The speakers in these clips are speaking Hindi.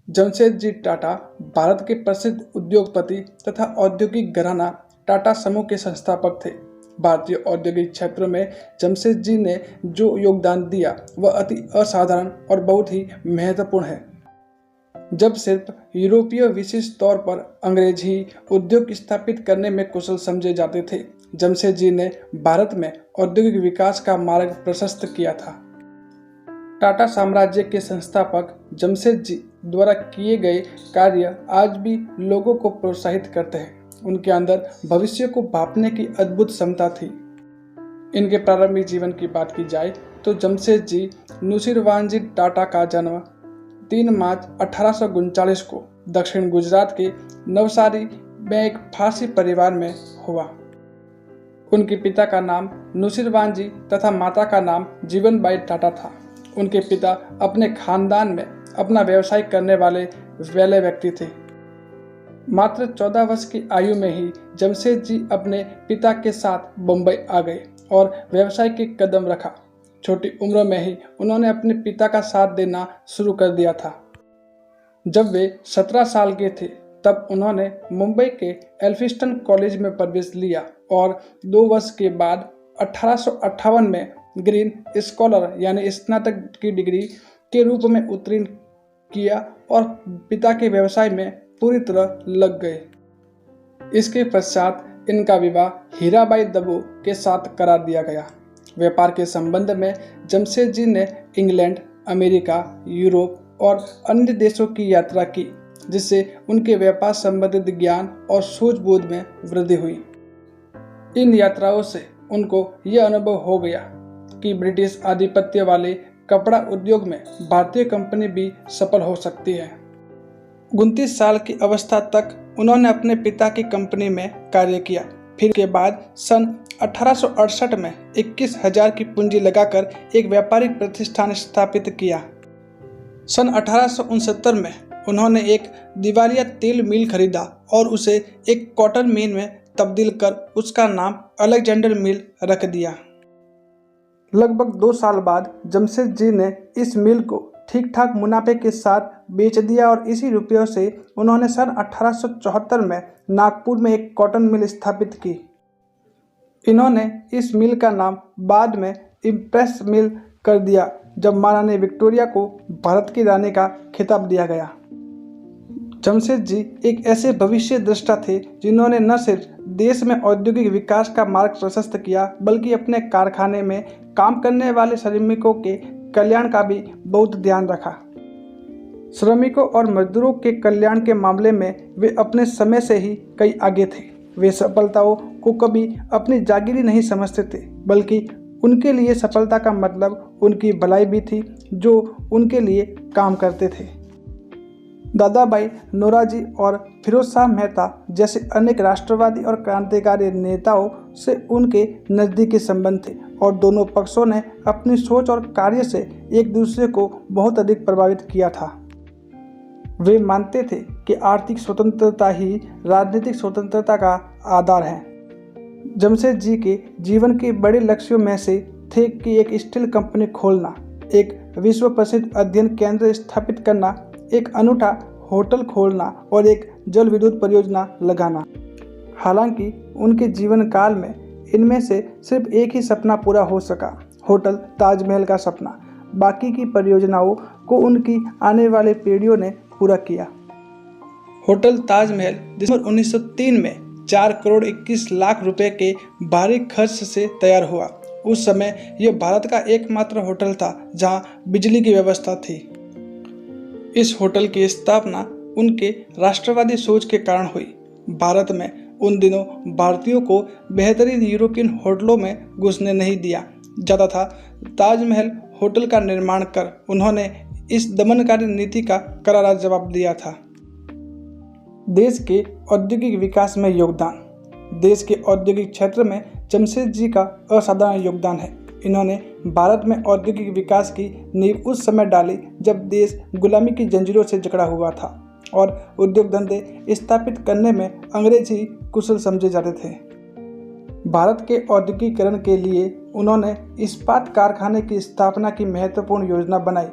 जमशेदजी टाटा भारत के प्रसिद्ध उद्योगपति तथा औद्योगिक घराना टाटा समूह के संस्थापक थे। भारतीय औद्योगिक क्षेत्र में जमशेदजी ने जो योगदान दिया वह अति असाधारण और बहुत ही महत्वपूर्ण है। जब सिर्फ यूरोपीय विशेष तौर पर अंग्रेज ही उद्योग स्थापित करने में कुशल समझे जाते थे, जमशेदजी ने भारत में औद्योगिक विकास का मार्ग प्रशस्त किया था। टाटा साम्राज्य के संस्थापक जमशेदजी द्वारा किए गए कार्य आज भी लोगों को प्रोत्साहित करते हैं। उनके अंदर भविष्य को भांपने की अद्भुत क्षमता थी। इनके प्रारंभिक जीवन की बात की जाए तो जमशेदजी नुसीरवानजी टाटा का जन्म 3 मार्च 1839 को दक्षिण गुजरात के नवसारी में एक फारसी परिवार में हुआ। उनके पिता का नाम नुसीरवानजी तथा माता का नाम जीवनबाई टाटा था। उनके पिता अपने खानदान में अपना व्यवसाय करने वाले पहले व्यक्ति थे। मात्र 14 वर्ष की आयु में ही जमशेदजी अपने पिता के साथ बम्बई आ गए और व्यवसाय के कदम रखा। छोटी उम्र में ही उन्होंने अपने पिता का साथ देना शुरू कर दिया था। जब वे 17 साल के थे तब उन्होंने मुंबई के एल्फिंस्टन कॉलेज में प्रवेश लिया और 2 वर्ष के बाद 1858 में ग्रीन स्कॉलर यानी स्नातक की डिग्री के रूप में उत्तीर्ण किया और पिता के व्यवसाय में पूरी तरह लग गए। इसके पश्चात इनका विवाह हीराबाई दबो के साथ करा दिया गया। व्यापार के संबंध में जमशेदजी ने इंग्लैंड, अमेरिका, यूरोप और अन्य देशों की यात्रा की, जिससे उनके व्यापार संबंधित ज्ञान और सूझबूझ में वृद्धि हुई। इन यात्राओं से उनको यह अनुभव हो गया कि ब्रिटिश आधिपत्य वाले कपड़ा उद्योग में भारतीय कंपनी भी सफल हो सकती है। 29 साल की अवस्था तक उन्होंने अपने पिता की कंपनी में कार्य किया। फिर के बाद सन 1868 में 21,000 की पूंजी लगाकर एक व्यापारिक प्रतिष्ठान स्थापित किया। सन 1869 में उन्होंने एक दिवालिया तेल मिल खरीदा और उसे एक कॉटन मिल में तब्दील कर उसका नाम अलेक्जेंडर मिल रख दिया। लगभग 2 साल बाद जमशेदजी ने इस मिल को ठीक ठाक मुनाफे के साथ बेच दिया और इसी रुपयों से उन्होंने सन 1874 में नागपुर में एक कॉटन मिल स्थापित की। इन्होंने इस मिल का नाम बाद में इम्प्रेस मिल कर दिया जब महारानी विक्टोरिया को भारत की रानी का खिताब दिया गया। जमशेदजी एक ऐसे भविष्य दृष्टा थे जिन्होंने न सिर्फ देश में औद्योगिक विकास का मार्ग प्रशस्त किया बल्कि अपने कारखाने में काम करने वाले श्रमिकों के कल्याण का भी बहुत ध्यान रखा। श्रमिकों और मजदूरों के कल्याण के मामले में वे अपने समय से ही कई आगे थे। वे सफलताओं को कभी अपनी जागीरी नहीं समझते थे, बल्कि उनके लिए सफलता का मतलब उनकी भलाई भी थी जो उनके लिए काम करते थे। दादाभाई नौरोजी और फिरोज शाह मेहता जैसे अनेक राष्ट्रवादी और क्रांतिकारी नेताओं से उनके नज़दीकी संबंध थे और दोनों पक्षों ने अपनी सोच और कार्य से एक दूसरे को बहुत अधिक प्रभावित किया था। वे मानते थे कि आर्थिक स्वतंत्रता ही राजनीतिक स्वतंत्रता का आधार है। जमशेदजी के जीवन के बड़े लक्ष्यों में से थे कि एक स्टील कंपनी खोलना, एक विश्व प्रसिद्ध अध्ययन केंद्र स्थापित करना, एक अनूठा होटल खोलना और एक जल विद्युत परियोजना लगाना। हालांकि उनके जीवन काल में इनमें से सिर्फ एक ही सपना पूरा हो सका, होटल ताजमहल का सपना। बाकी की परियोजनाओं को उनकी आने वाले पीढ़ियों ने पूरा किया। होटल ताजमहल दिसंबर 1903 में 4 करोड़ 21 लाख रुपए के भारी खर्च से तैयार हुआ। उस समय यह भारत का एकमात्र होटल था जहां बिजली की व्यवस्था थी। इस होटल की स्थापना उनके राष्ट्रवादी सोच के कारण हुई। भारत में उन दिनों भारतीयों को बेहतरीन यूरोपियन होटलों में घुसने नहीं दिया जाता था। ताजमहल होटल का निर्माण कर उन्होंने इस दमनकारी नीति का करारा जवाब दिया था। देश के औद्योगिक विकास में योगदान। देश के औद्योगिक क्षेत्र में जमशेदजी का असाधारण योगदान है। इन्होंने भारत में औद्योगिक विकास की नींव उस समय डाली जब देश गुलामी की जंजीरों से जकड़ा हुआ था और उद्योग धंधे स्थापित करने में अंग्रेज ही कुशल समझे जाते थे। भारत के औद्योगिकीकरण के लिए उन्होंने इस्पात कारखाने की स्थापना की महत्वपूर्ण योजना बनाई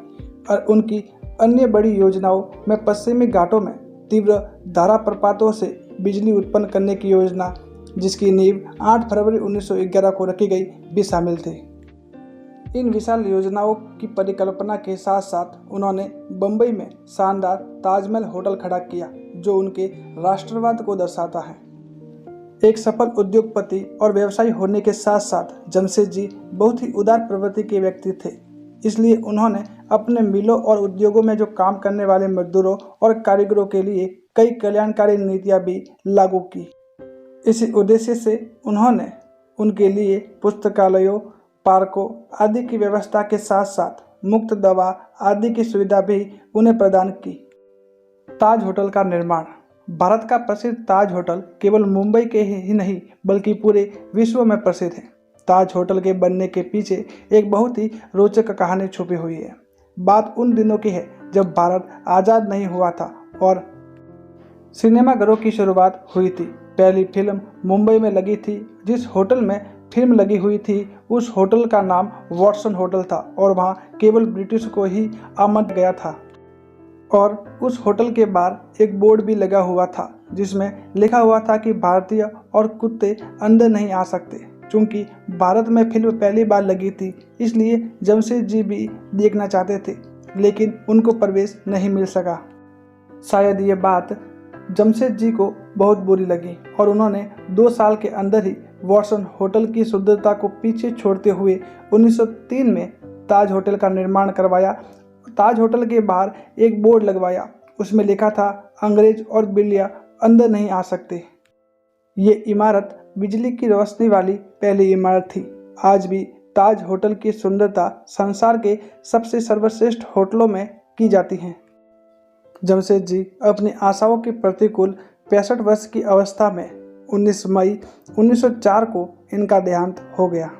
और उनकी अन्य बड़ी योजनाओं में पश्चिमी घाटों में तीव्र धारा प्रपातों से बिजली उत्पन्न करने की योजना, जिसकी नींव 8 फरवरी 1911 को रखी गई, भी शामिल थी। इन विशाल योजनाओं की परिकल्पना के साथ साथ उन्होंने बम्बई में शानदार ताजमहल होटल खड़ा किया, जो उनके राष्ट्रवाद को दर्शाता है। एक सफल उद्योगपति और व्यवसायी होने के साथ साथ जमशेदजी बहुत ही उदार प्रवृत्ति के व्यक्ति थे। इसलिए उन्होंने अपने मिलों और उद्योगों में जो काम करने वाले मजदूरों और कारीगरों के लिए कई कल्याणकारी नीतियां भी लागू की। इसी उद्देश्य से उन्होंने उनके लिए पुस्तकालयों, पार्कों आदि की व्यवस्था के साथ साथ मुफ्त दवा आदि की सुविधा भी उन्हें प्रदान की। ताज होटल का निर्माण। भारत का प्रसिद्ध ताज होटल केवल मुंबई के ही नहीं बल्कि पूरे विश्व में प्रसिद्ध है। ताज होटल के बनने के पीछे एक बहुत ही रोचक कहानी छुपी हुई है। बात उन दिनों की है जब भारत आज़ाद नहीं हुआ था और सिनेमाघरों की शुरुआत हुई थी। पहली फिल्म मुंबई में लगी थी। जिस होटल में फिल्म लगी हुई थी उस होटल का नाम वॉटसन होटल था और वहां केवल ब्रिटिश को ही आमंत्रित गया था। और उस होटल के बाहर एक बोर्ड भी लगा हुआ था जिसमें लिखा हुआ था कि भारतीय और कुत्ते अंदर नहीं आ सकते। चूंकि भारत में फिल्म पहली बार लगी थी इसलिए जमशेदजी भी देखना चाहते थे, लेकिन उनको प्रवेश नहीं मिल सका। शायद ये बात जमशेदजी को बहुत बुरी लगी और उन्होंने 2 साल के अंदर ही वॉटसन होटल की सुंदरता को पीछे छोड़ते हुए 1903 में ताज होटल का निर्माण करवाया। ताज होटल के बाहर एक बोर्ड लगवाया, उसमें लिखा था अंग्रेज और बिल्लियाँ अंदर नहीं आ सकते। ये इमारत बिजली की रोशनी वाली पहली इमारत थी। आज भी ताज होटल की सुंदरता संसार के सबसे सर्वश्रेष्ठ होटलों में की जाती है। जमशेदजी अपनी आशाओं के प्रतिकूल 65 वर्ष की अवस्था में 19 मई 1904 को इनका देहांत हो गया।